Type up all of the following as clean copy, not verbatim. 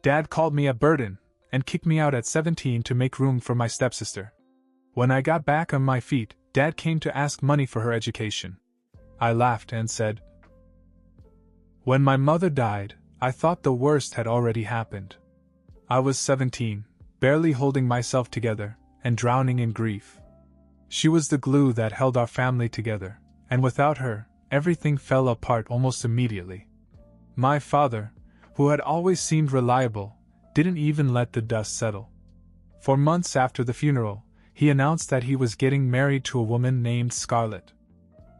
Dad called me a burden, and kicked me out at 17 to make room for my stepsister. When I got back on my feet, Dad came to ask money for her education. I laughed and said, "When my mother died, I thought the worst had already happened. I was 17, barely holding myself together, and drowning in grief. She was the glue that held our family together, and without her, everything fell apart almost immediately. My father, who had always seemed reliable, didn't even let the dust settle. For months after the funeral, he announced that he was getting married to a woman named Scarlett.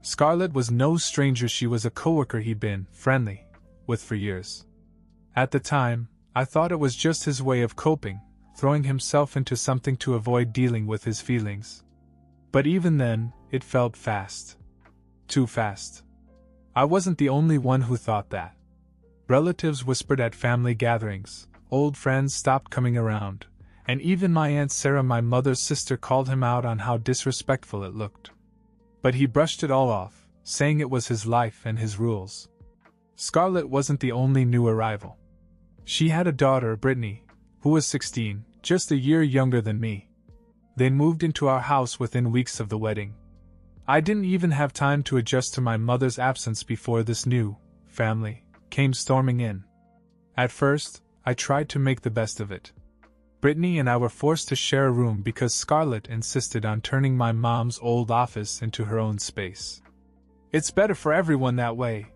Scarlett was no stranger. She was a coworker he'd been friendly with for years. At the time, I thought it was just his way of coping, throwing himself into something to avoid dealing with his feelings. But even then, it felt fast. Too fast. I wasn't the only one who thought that. Relatives whispered at family gatherings, old friends stopped coming around, and even my Aunt Sarah, my mother's sister, called him out on how disrespectful it looked. But he brushed it all off, saying it was his life and his rules. Scarlett wasn't the only new arrival. She had a daughter, Brittany, who was 16, just a year younger than me. They moved into our house within weeks of the wedding. I didn't even have time to adjust to my mother's absence before this new family came storming in. At first, I tried to make the best of it. Brittany and I were forced to share a room because Scarlett insisted on turning my mom's old office into her own space. "It's better for everyone that way,"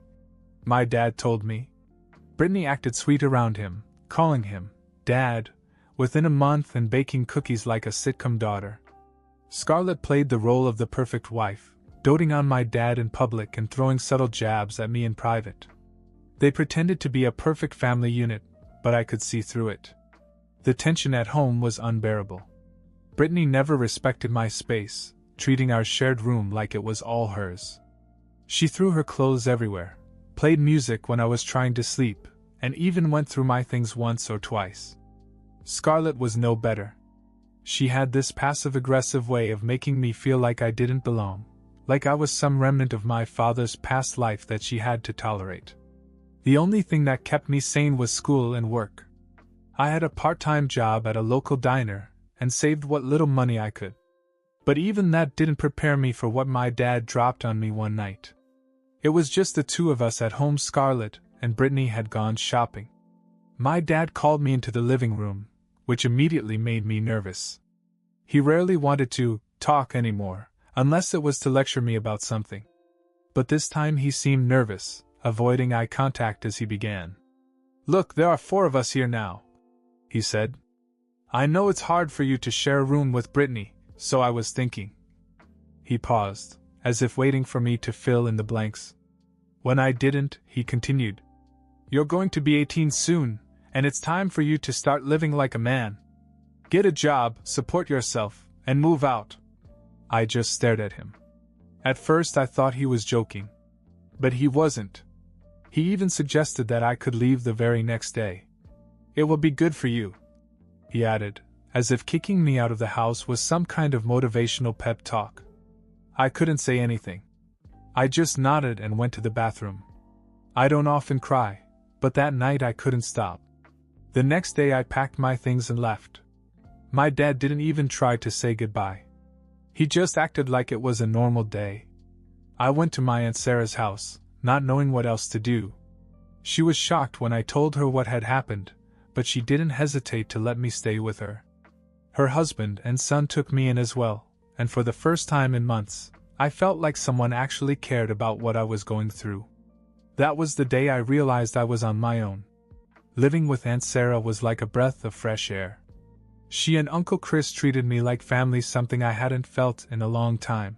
my dad told me. Brittany acted sweet around him, calling him Dad within a month and baking cookies like a sitcom daughter. Scarlett played the role of the perfect wife, doting on my dad in public and throwing subtle jabs at me in private. They pretended to be a perfect family unit, but I could see through it. The tension at home was unbearable. Brittany never respected my space, treating our shared room like it was all hers. She threw her clothes everywhere, played music when I was trying to sleep, and even went through my things once or twice. Scarlett was no better. She had this passive-aggressive way of making me feel like I didn't belong, like I was some remnant of my father's past life that she had to tolerate. The only thing that kept me sane was school and work. I had a part-time job at a local diner, and saved what little money I could. But even that didn't prepare me for what my dad dropped on me one night. It was just the two of us at home. Scarlett and Brittany had gone shopping. My dad called me into the living room, which immediately made me nervous. He rarely wanted to talk anymore, unless it was to lecture me about something. But this time he seemed nervous, avoiding eye contact as he began. "Look, there are 4 of us here now," he said. "I know it's hard for you to share a room with Brittany, so I was thinking." He paused, as if waiting for me to fill in the blanks. When I didn't, he continued. "You're going to be 18 soon, and it's time for you to start living like a man. Get a job, support yourself, and move out." I just stared at him. At first I thought he was joking. But he wasn't. He even suggested that I could leave the very next day. "It will be good for you," he added, as if kicking me out of the house was some kind of motivational pep talk. I couldn't say anything. I just nodded and went to the bathroom. I don't often cry, but that night I couldn't stop. The next day I packed my things and left. My dad didn't even try to say goodbye. He just acted like it was a normal day. I went to my Aunt Sarah's house, not knowing what else to do. She was shocked when I told her what had happened, but she didn't hesitate to let me stay with her. Her husband and son took me in as well, and for the first time in months, I felt like someone actually cared about what I was going through. That was the day I realized I was on my own. Living with Aunt Sarah was like a breath of fresh air. She and Uncle Chris treated me like family, something I hadn't felt in a long time.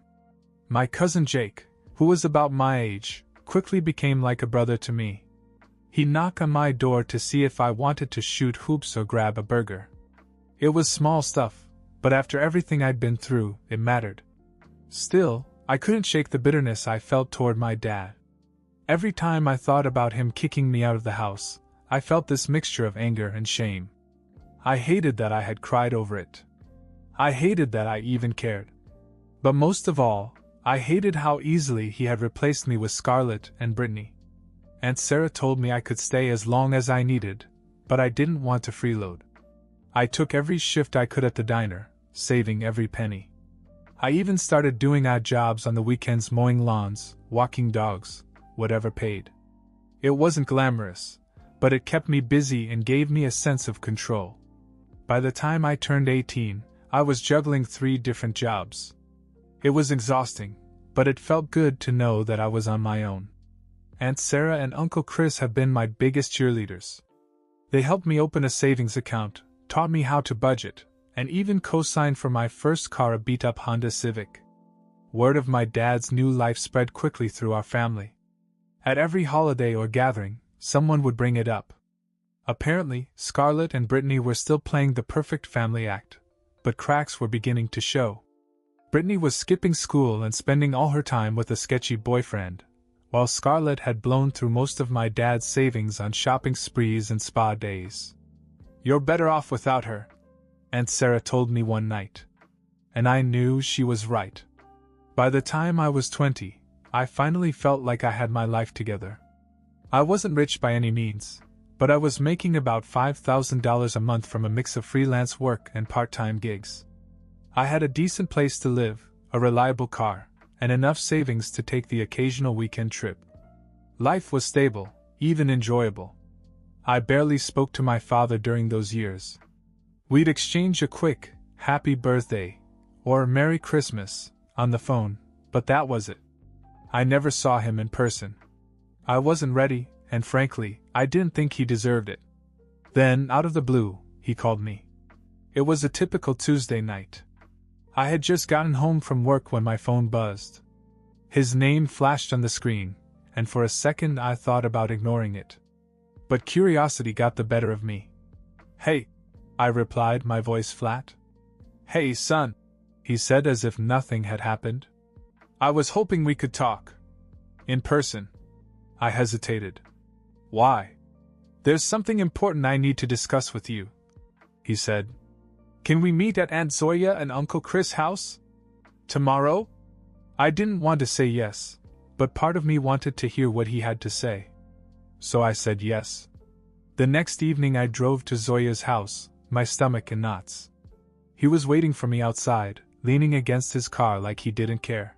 My cousin Jake, who was about my age, quickly became like a brother to me. He'd knock on my door to see if I wanted to shoot hoops or grab a burger. It was small stuff, but after everything I'd been through, it mattered. Still, I couldn't shake the bitterness I felt toward my dad. Every time I thought about him kicking me out of the house, I felt this mixture of anger and shame. I hated that I had cried over it. I hated that I even cared. But most of all, I hated how easily he had replaced me with Scarlett and Brittany. Aunt Sarah told me I could stay as long as I needed, but I didn't want to freeload. I took every shift I could at the diner, saving every penny. I even started doing odd jobs on the weekends, mowing lawns, walking dogs, whatever paid. It wasn't glamorous, but it kept me busy and gave me a sense of control. By the time I turned 18, I was juggling 3 different jobs. It was exhausting, but it felt good to know that I was on my own. Aunt Sarah and Uncle Chris have been my biggest cheerleaders. They helped me open a savings account, taught me how to budget, and even co-signed for my first car, a beat-up Honda Civic. Word of my dad's new life spread quickly through our family. At every holiday or gathering, someone would bring it up. Apparently, Scarlett and Brittany were still playing the perfect family act, but cracks were beginning to show. Brittany was skipping school and spending all her time with a sketchy boyfriend, while Scarlett had blown through most of my dad's savings on shopping sprees and spa days. "You're better off without her," Aunt Sarah told me one night. And I knew she was right. By the time I was 20, I finally felt like I had my life together. I wasn't rich by any means, but I was making about $5,000 a month from a mix of freelance work and part-time gigs. I had a decent place to live, a reliable car, and enough savings to take the occasional weekend trip. Life was stable, even enjoyable. I barely spoke to my father during those years. We'd exchange a quick, "Happy Birthday," or "Merry Christmas," on the phone, but that was it. I never saw him in person. I wasn't ready, and frankly, I didn't think he deserved it. Then, out of the blue, he called me. It was a typical Tuesday night. I had just gotten home from work when my phone buzzed. His name flashed on the screen, and for a second I thought about ignoring it. But curiosity got the better of me. "Hey," I replied, my voice flat. "Hey, son," he said as if nothing had happened. "I was hoping we could talk. In person." I hesitated. "Why?" "There's something important I need to discuss with you," he said. "Can we meet at Aunt Zoya and Uncle Chris' house? Tomorrow?" I didn't want to say yes, but part of me wanted to hear what he had to say. So I said yes. The next evening I drove to Zoya's house, my stomach in knots. He was waiting for me outside, leaning against his car like he didn't care.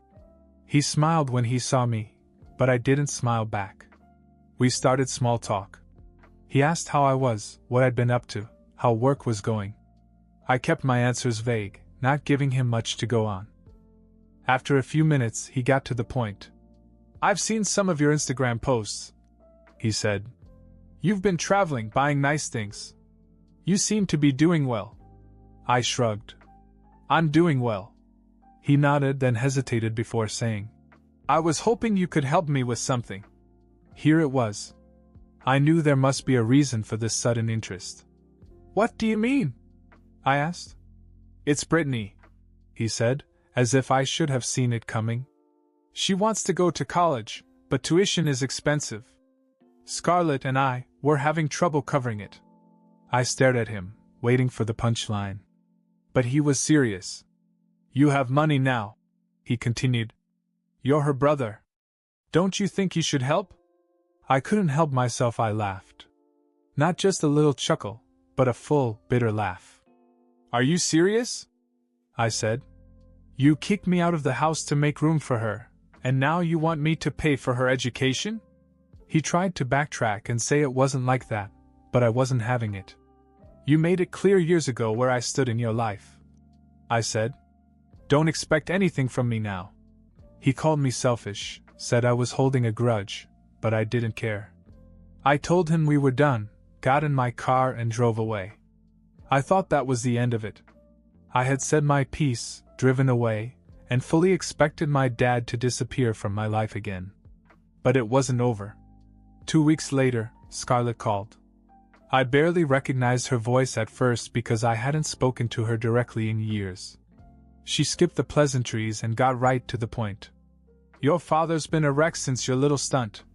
He smiled when he saw me, but I didn't smile back. We started small talk. He asked how I was, what I'd been up to, how work was going. I kept my answers vague, not giving him much to go on. After a few minutes, he got to the point. "I've seen some of your Instagram posts," he said. "You've been traveling, buying nice things. You seem to be doing well." I shrugged. "I'm doing well." He nodded, then hesitated before saying, "I was hoping you could help me with something." Here it was. I knew there must be a reason for this sudden interest. "What do you mean?" I asked. "It's Brittany," he said, as if I should have seen it coming. "She wants to go to college, but tuition is expensive. Scarlett and I were having trouble covering it." I stared at him, waiting for the punchline. But he was serious. "You have money now," he continued. "You're her brother. Don't you think you should help?" I couldn't help myself, I laughed. Not just a little chuckle, but a full, bitter laugh. "Are you serious?" I said. "You kicked me out of the house to make room for her, and now you want me to pay for her education?" He tried to backtrack and say it wasn't like that, but I wasn't having it. "You made it clear years ago where I stood in your life," I said. "Don't expect anything from me now." He called me selfish, said I was holding a grudge, but I didn't care. I told him we were done, got in my car and drove away. I thought that was the end of it. I had said my piece, driven away, and fully expected my dad to disappear from my life again. But it wasn't over. 2 weeks later, Scarlett called. I barely recognized her voice at first because I hadn't spoken to her directly in years. She skipped the pleasantries and got right to the point. "Your father's been a wreck since your little stunt,"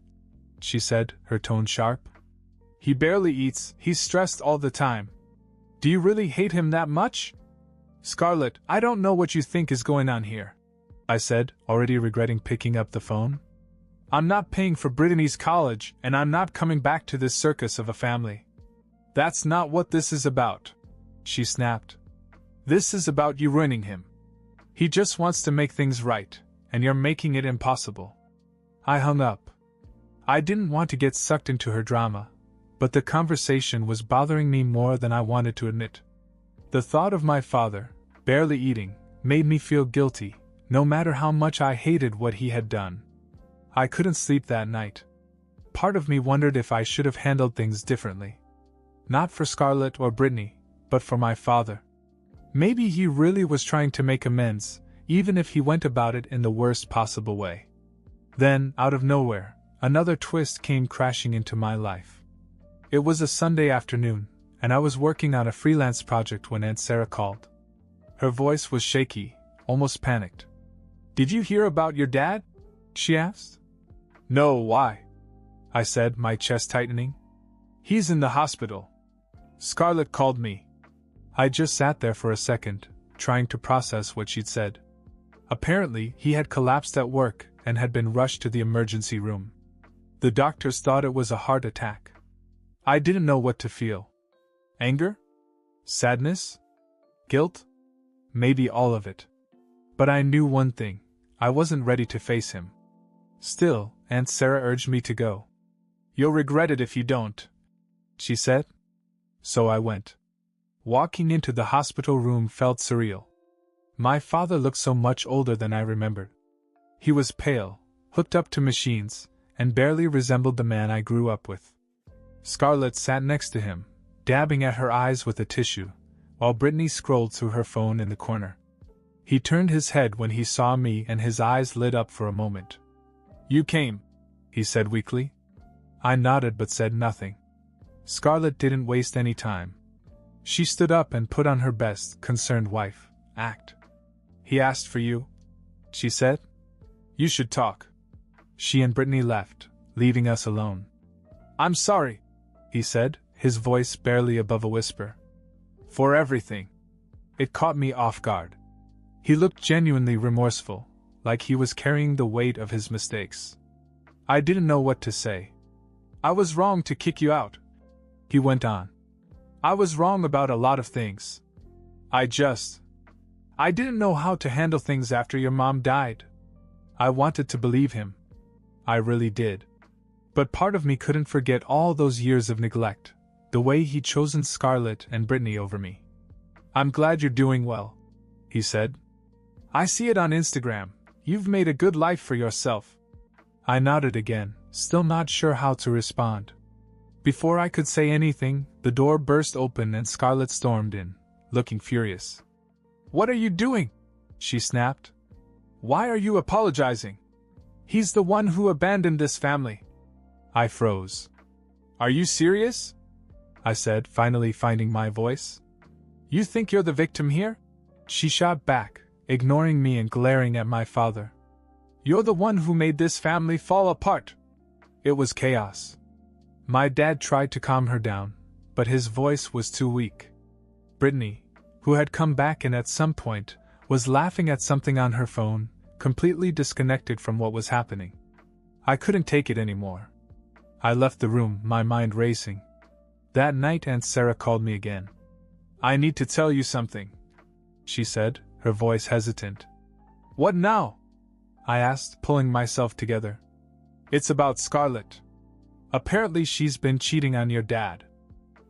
she said, her tone sharp. "He barely eats, he's stressed all the time. Do you really hate him that much?" "Scarlett, I don't know what you think is going on here," I said, already regretting picking up the phone. "I'm not paying for Brittany's college, and I'm not coming back to this circus of a family." That's not what this is about, she snapped. This is about you ruining him. He just wants to make things right, and you're making it impossible. I hung up. I didn't want to get sucked into her drama, but the conversation was bothering me more than I wanted to admit. The thought of my father, barely eating, made me feel guilty, no matter how much I hated what he had done. I couldn't sleep that night. Part of me wondered if I should have handled things differently. Not for Scarlett or Brittany, but for my father. Maybe he really was trying to make amends, even if he went about it in the worst possible way. Then, out of nowhere, another twist came crashing into my life. It was a Sunday afternoon, and I was working on a freelance project when Aunt Sarah called. Her voice was shaky, almost panicked. "Did you hear about your dad?" she asked. "No, why?" I said, my chest tightening. "He's in the hospital. Scarlett called me." I just sat there for a second, trying to process what she'd said. Apparently, he had collapsed at work and had been rushed to the emergency room. The doctors thought it was a heart attack. I didn't know what to feel. Anger? Sadness? Guilt? Maybe all of it. But I knew one thing: I wasn't ready to face him. Still, Aunt Sarah urged me to go. "You'll regret it if you don't," she said. So I went. Walking into the hospital room felt surreal. My father looked so much older than I remembered. He was pale, hooked up to machines, and barely resembled the man I grew up with. Scarlett sat next to him, dabbing at her eyes with a tissue, while Brittany scrolled through her phone in the corner. He turned his head when he saw me and his eyes lit up for a moment. "You came," he said weakly. I nodded but said nothing. Scarlett didn't waste any time. She stood up and put on her best, concerned wife act. "He asked for you," she said. "You should talk." She and Brittany left, leaving us alone. "I'm sorry," he said, his voice barely above a whisper. "For everything." It caught me off guard. He looked genuinely remorseful, like he was carrying the weight of his mistakes. I didn't know what to say. "I was wrong to kick you out," he went on. "I was wrong about a lot of things. I didn't know how to handle things after your mom died." I wanted to believe him. I really did. But part of me couldn't forget all those years of neglect, the way he'd chosen Scarlett and Brittany over me. "I'm glad you're doing well," he said. "I see it on Instagram. You've made a good life for yourself." I nodded again, still not sure how to respond. Before I could say anything, the door burst open and Scarlett stormed in, looking furious. "What are you doing?" she snapped. "Why are you apologizing? He's the one who abandoned this family." I froze. "Are you serious?" I said, finally finding my voice. "You think you're the victim here?" She shot back, ignoring me and glaring at my father. "You're the one who made this family fall apart." It was chaos. My dad tried to calm her down, but his voice was too weak. Brittany, who had come back and at some point was laughing at something on her phone, completely disconnected from what was happening. I couldn't take it anymore. I left the room, my mind racing. That night Aunt Sarah called me again. "I need to tell you something," she said, her voice hesitant. "What now?" I asked, pulling myself together. "It's about Scarlett. Apparently she's been cheating on your dad."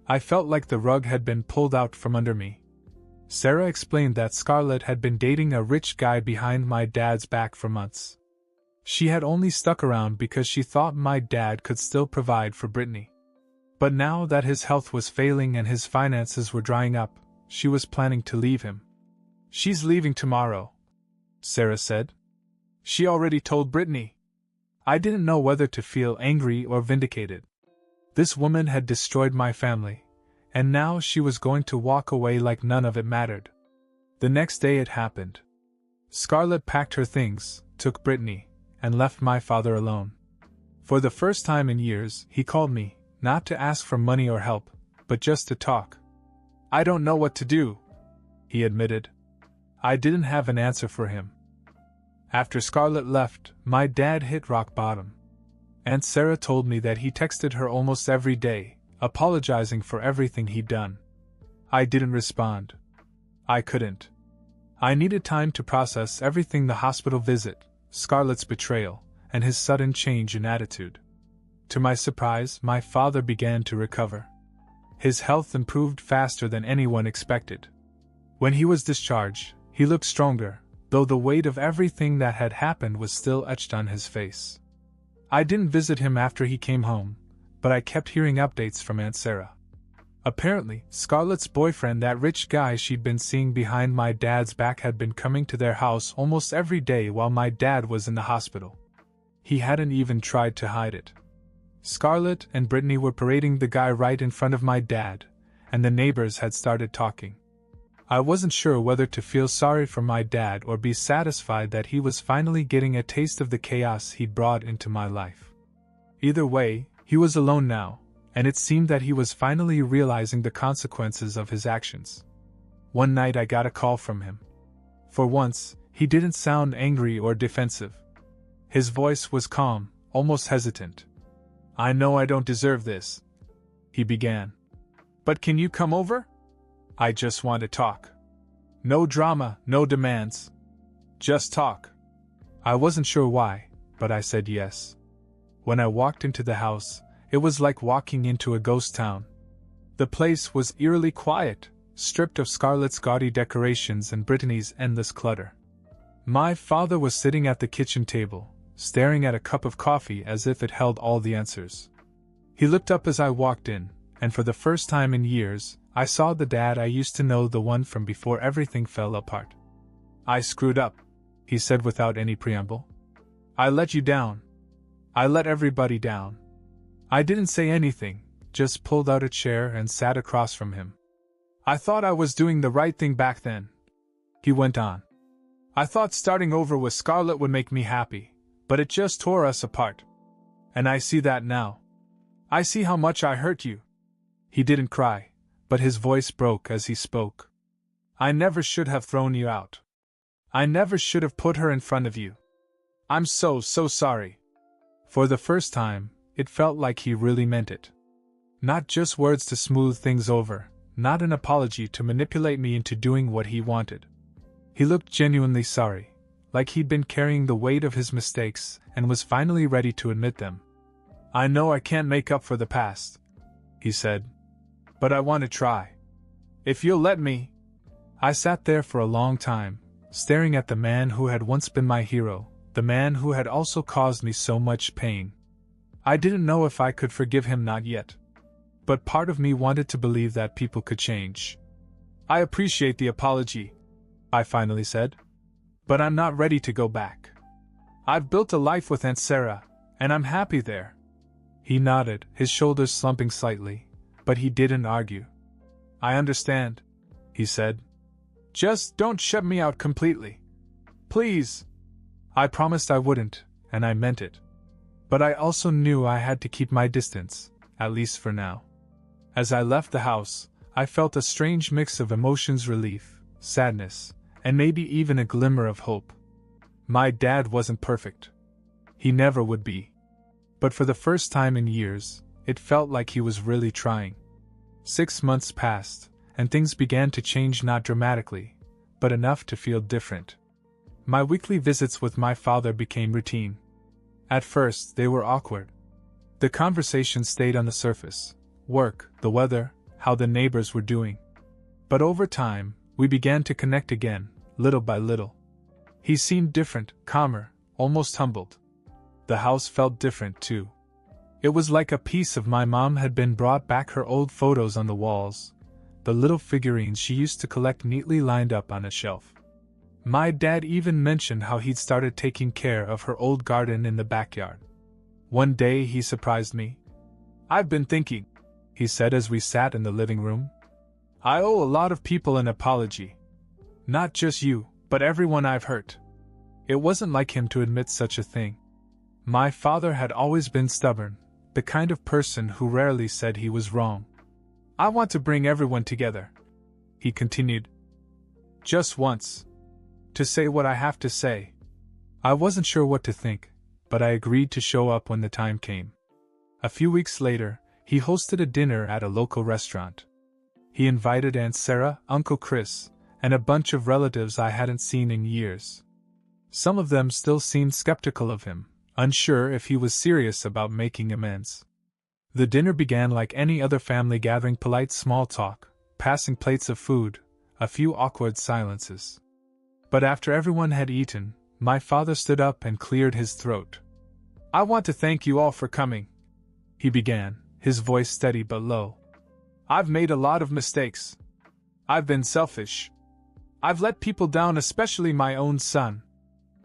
I felt like the rug had been pulled out from under me. Sarah explained that Scarlett had been dating a rich guy behind my dad's back for months. She had only stuck around because she thought my dad could still provide for Brittany. But now that his health was failing and his finances were drying up, she was planning to leave him. "She's leaving tomorrow," Sarah said. "She already told Brittany." I didn't know whether to feel angry or vindicated. This woman had destroyed my family, and now she was going to walk away like none of it mattered. The next day it happened. Scarlett packed her things, took Brittany, and left my father alone. For the first time in years, he called me, not to ask for money or help, but just to talk. "I don't know what to do," he admitted. I didn't have an answer for him. After Scarlett left, my dad hit rock bottom. Aunt Sarah told me that he texted her almost every day, apologizing for everything he'd done. I didn't respond. I couldn't. I needed time to process everything: the hospital visit, Scarlett's betrayal, and his sudden change in attitude. To my surprise, my father began to recover. His health improved faster than anyone expected. When he was discharged, he looked stronger, though the weight of everything that had happened was still etched on his face. I didn't visit him after he came home, but I kept hearing updates from Aunt Sarah. Apparently, Scarlett's boyfriend, that rich guy she'd been seeing behind my dad's back, had been coming to their house almost every day while my dad was in the hospital. He hadn't even tried to hide it. Scarlett and Brittany were parading the guy right in front of my dad, and the neighbors had started talking. I wasn't sure whether to feel sorry for my dad or be satisfied that he was finally getting a taste of the chaos he'd brought into my life. Either way, he was alone now, and it seemed that he was finally realizing the consequences of his actions. One night I got a call from him. For once, he didn't sound angry or defensive. His voice was calm, almost hesitant. "I know I don't deserve this," he began. "But can you come over? I just want to talk. No drama, no demands. Just talk." I wasn't sure why, but I said yes. When I walked into the house, it was like walking into a ghost town. The place was eerily quiet, stripped of Scarlett's gaudy decorations and Brittany's endless clutter. My father was sitting at the kitchen table, staring at a cup of coffee as if it held all the answers. He looked up as I walked in, and for the first time in years, I saw the dad I used to know, the one from before everything fell apart. "I screwed up," he said without any preamble. "I let you down. I let everybody down." I didn't say anything, just pulled out a chair and sat across from him. "I thought I was doing the right thing back then," he went on. "I thought starting over with Scarlett would make me happy, but it just tore us apart. And I see that now. I see how much I hurt you." He didn't cry, but his voice broke as he spoke. "I never should have thrown you out. I never should have put her in front of you. I'm so sorry." For the first time, it felt like he really meant it. Not just words to smooth things over, not an apology to manipulate me into doing what he wanted. He looked genuinely sorry, like he'd been carrying the weight of his mistakes and was finally ready to admit them. "I know I can't make up for the past," he said, "but I want to try. If you'll let me." I sat there for a long time, staring at the man who had once been my hero, the man who had also caused me so much pain. I didn't know if I could forgive him, not yet. But part of me wanted to believe that people could change. "I appreciate the apology," I finally said. "But I'm not ready to go back. I've built a life with Aunt Sarah, and I'm happy there." He nodded, his shoulders slumping slightly, but he didn't argue. "I understand," he said. "Just don't shut me out completely. Please." I promised I wouldn't, and I meant it. But I also knew I had to keep my distance, at least for now. As I left the house, I felt a strange mix of emotions: relief, sadness, and maybe even a glimmer of hope. My dad wasn't perfect. He never would be. But for the first time in years, it felt like he was really trying. 6 months passed, and things began to change, not dramatically, but enough to feel different. My weekly visits with my father became routine. At first, they were awkward. The conversation stayed on the surface: work, the weather, how the neighbors were doing. But over time, we began to connect again, little by little. He seemed different, calmer, almost humbled. The house felt different too. It was like a piece of my mom had been brought back: her old photos on the walls, the little figurines she used to collect neatly lined up on a shelf. My dad even mentioned how he'd started taking care of her old garden in the backyard. One day he surprised me. "I've been thinking," he said as we sat in the living room. "I owe a lot of people an apology. Not just you, but everyone I've hurt." It wasn't like him to admit such a thing. My father had always been stubborn, the kind of person who rarely said he was wrong. "I want to bring everyone together," he continued. "Just once. To say what I have to say." I wasn't sure what to think, but I agreed to show up when the time came. A few weeks later, he hosted a dinner at a local restaurant. He invited Aunt Sarah, Uncle Chris, and a bunch of relatives I hadn't seen in years. Some of them still seemed skeptical of him, unsure if he was serious about making amends. The dinner began like any other family gathering, polite small talk, passing plates of food, a few awkward silences. But after everyone had eaten, my father stood up and cleared his throat. "I want to thank you all for coming," he began, his voice steady but low. "I've made a lot of mistakes. I've been selfish. I've let people down, especially my own son."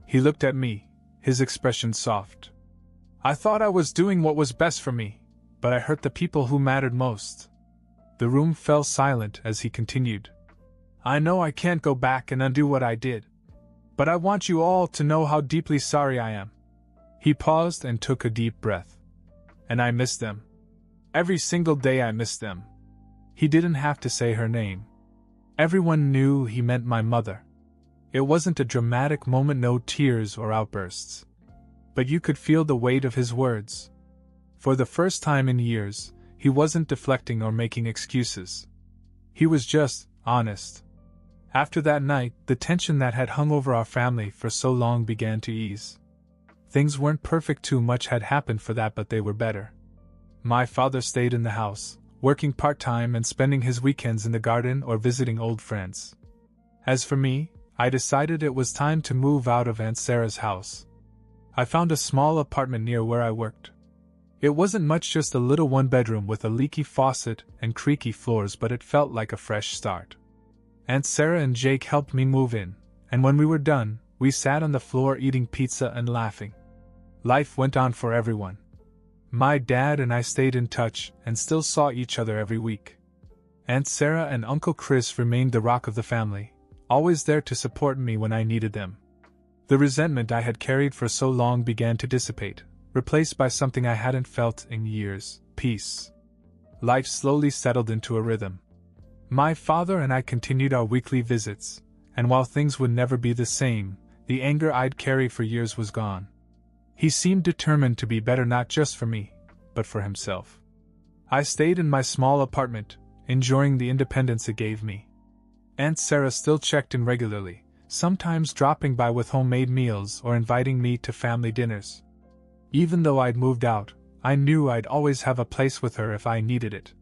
He looked at me, his expression soft. "I thought I was doing what was best for me, but I hurt the people who mattered most." The room fell silent as he continued. "I know I can't go back and undo what I did, but I want you all to know how deeply sorry I am." He paused and took a deep breath. "And I miss them. Every single day I miss them." He didn't have to say her name. Everyone knew he meant my mother. It wasn't a dramatic moment, no tears or outbursts. But you could feel the weight of his words. For the first time in years, he wasn't deflecting or making excuses. He was just honest. After that night, the tension that had hung over our family for so long began to ease. Things weren't perfect, too much had happened for that, but they were better. My father stayed in the house, working part-time and spending his weekends in the garden or visiting old friends. As for me, I decided it was time to move out of Aunt Sarah's house. I found a small apartment near where I worked. It wasn't much, just a little one-bedroom with a leaky faucet and creaky floors, but it felt like a fresh start. Aunt Sarah and Jake helped me move in, and when we were done, we sat on the floor eating pizza and laughing. Life went on for everyone. My dad and I stayed in touch and still saw each other every week. Aunt Sarah and Uncle Chris remained the rock of the family, always there to support me when I needed them. The resentment I had carried for so long began to dissipate, replaced by something I hadn't felt in years: peace. Life slowly settled into a rhythm. My father and I continued our weekly visits, and while things would never be the same, the anger I'd carried for years was gone. He seemed determined to be better, not just for me, but for himself. I stayed in my small apartment, enjoying the independence it gave me. Aunt Sarah still checked in regularly, sometimes dropping by with homemade meals or inviting me to family dinners. Even though I'd moved out, I knew I'd always have a place with her if I needed it.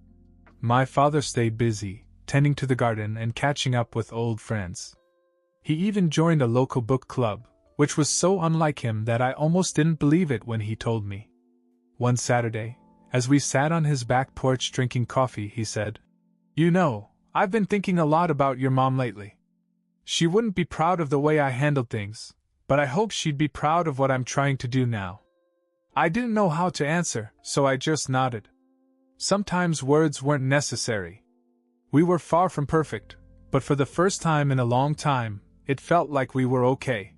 My father stayed busy, tending to the garden and catching up with old friends. He even joined a local book club, which was so unlike him that I almost didn't believe it when he told me. One Saturday, as we sat on his back porch drinking coffee, he said, "You know, I've been thinking a lot about your mom lately. She wouldn't be proud of the way I handled things, but I hope she'd be proud of what I'm trying to do now." I didn't know how to answer, so I just nodded. Sometimes words weren't necessary. We were far from perfect, but for the first time in a long time, it felt like we were okay.